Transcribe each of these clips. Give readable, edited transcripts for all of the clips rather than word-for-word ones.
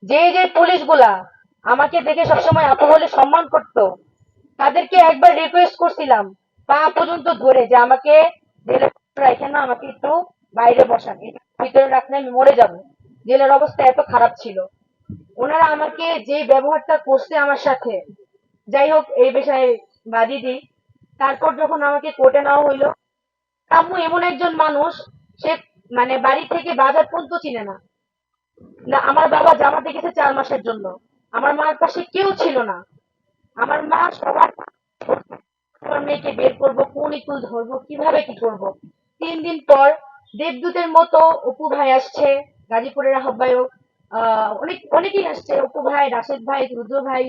যে যে পুলিশগুলা আমাকে দেখে সবসময় আপু বলে সম্মান করতো, তাদেরকে একবার রিকোয়েস্ট করছিলাম পা পর্যন্ত ধরে যে আমাকে জেলের এখানে আমাকে একটু বাইরে বসান, ভিতরে রাখলে আমি মরে যাব। জেলের অবস্থা এত খারাপ ছিল। ওনারা আমাকে যে ব্যবহারটা করছে আমার সাথে, যাই হোক এই বিষয়ে বাদই দিই। তারপর যখন আমাকে কোর্টে নেওয়া হইলো, আম্মু এমন একজন মানুষ, সে মানে বাড়ি থেকে বাজার পর্যন্ত চিনে না। না, আমার বাবা জামাতে গেছে 4 মাসের জন্য, আমার মার পাশে কেউ ছিল না। আমার মা সবার আমার মেয়েকে বের করবো, কোন ইকুল ধরবো, কিভাবে কি করব। 3 দিন পর দেবদূতের মতো অপু ভাই আসছে, গাজীপুরের আহ্বায়ক, অনেকেই আসছে, অপু ভাই, রাশেদ ভাই, রুদ্র ভাই,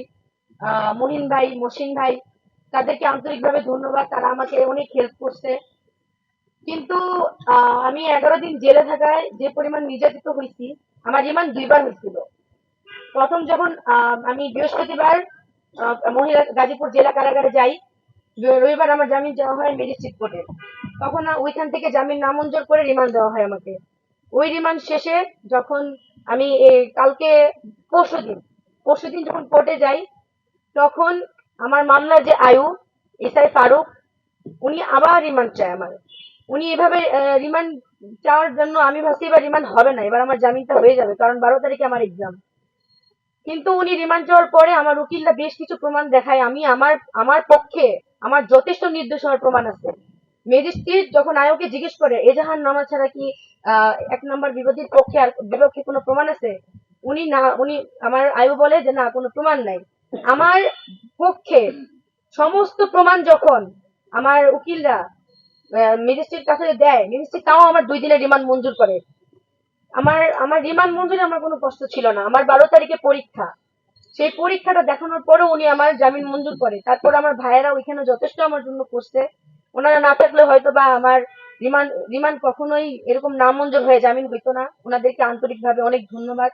মহিন ভাই, মসিন ভাই, তাদেরকে আন্তরিকভাবে ধন্যবাদ, তারা আমাকে অনেক হেল্প করছে। কিন্তু আমি 11 দিন জেলে থাকায় যে পরিমাণ নির্যাতিত হয়েছি, আমার রিমান্ড 2বার হয়েছিল। প্রথম যখন আমি বৃহস্পতিবার মহিলা গাজীপুর জেলা কারাগারে যাই, রবিবার আমার জামিন চাওয়া হয় ম্যাজিস্ট্রেট কোর্টে। তখন ওইখান থেকে জামিন নামঞ্জুর করে রিমান্ড দেওয়া হয় আমাকে। ওই রিমান্ড শেষে যখন আমি কালকে পরশুদিন পরশুদিন যখন কোর্টে যাই, তখন আমার মামলার যে আয়ু, এসআই ফারুক, উনি আবার রিমান্ড চায় আমার। উনি এভাবে রিমান্ড চাওয়ার জন্য আমি ভাবছি এবার রিমান্ড হবে না, এবার আমার জামিনটা হয়ে যাবে, কারণ 12 তারিখে আমার এক্সাম। কিন্তু উনি রিমান্ড চাওয়ার পরে আমার উকিলরা বেশ কিছু প্রমাণ দেখায়, আমি আমার আমার পক্ষে আমার যথেষ্ট নির্দোষ হওয়ার প্রমাণ আছে। ম্যাজিস্ট্রেট যখন আয়োগকে জিজ্ঞেস করে এজাহার নামা ছাড়া কি 1 নম্বর বিবাদীর পক্ষে আর বিপক্ষে কোনো প্রমাণ আছে, উনি আমার আয়ু বলে যে না, কোনো প্রমাণ নাই। আমার পক্ষে সমস্ত প্রমাণ যখন আমার উকিলরা ম্যাজিস্ট্রেট কাছে দেয়, ম্যাজিস্ট্রেট তাও আমার 2 দিনের রিমান্ড মঞ্জুর করে। আমার আমার রিমান্ড মঞ্জুরে আমার কোনো কষ্ট ছিল না। আমার 12 তারিখে পরীক্ষা, সেই পরীক্ষাটা দেখানোর পরেও উনি আমার জামিন মঞ্জুর করে। তারপর আমার ভাইয়েরা ওইখানে যথেষ্ট আমার জন্য করছে। ওনারা না থাকলে হয়তো বা আমার রিমান্ড রিমান্ড কখনোই এরকম নামঞ্জুর হয়ে জামিন হইতো না। ওনাদেরকে আন্তরিকভাবে অনেক ধন্যবাদ।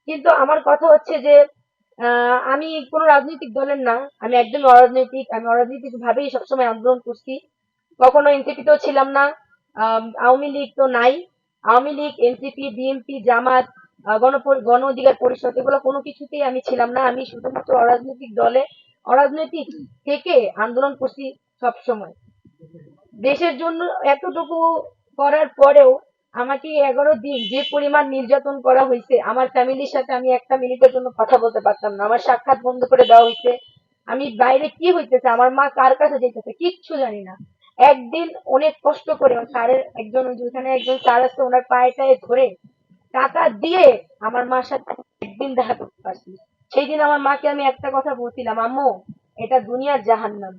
কিন্তু আমার কথা হচ্ছে যে আমি কোনো রাজনৈতিক দলের না, আমি একদমই অরাজনৈতিক। আমি অরাজনৈতিক ভাবেই সবসময় আন্দোলন করছি, কখনো এনসিপিতেও ছিলাম না, আওয়ামী লীগ তো নাই। আওয়ামী লীগ, এনসিপি, বিএনপি, জামাত, গণ অধিকার পরিষদ, এগুলো কোনো কিছুতেই আমি ছিলাম না। আমি শুধুমাত্র অরাজনৈতিক দলে, অরাজনৈতিক থেকে আন্দোলন করছি সব সময়। দেশের জন্য এতটুকু করার পরেও আমাকে 11 দিন যে পরিমাণ নির্যাতন করা হয়েছে, আমার ফ্যামিলির সাথে আমি একটা মিনিটের জন্য কথা বলতে পারতাম না, আমার সাক্ষাৎ বন্ধ করে দেওয়া হয়েছে। আমি বাইরে কি হইতেছে, আমার মা কার কাছে যেতেছে কিচ্ছু জানি না। একদিন অনেক কষ্ট করে স্যারের একজন, ওইখানে একজন স্যার আছে, ওনার পায়ে টায়ে ধরে টাকা দিয়ে আমার মার সাথে একদিন দেখা করতে পারছি। সেই দিন আমার মাকে আমি একটা কথা বলছিলাম, আম্মু এটা দুনিয়ার জাহান্নাম,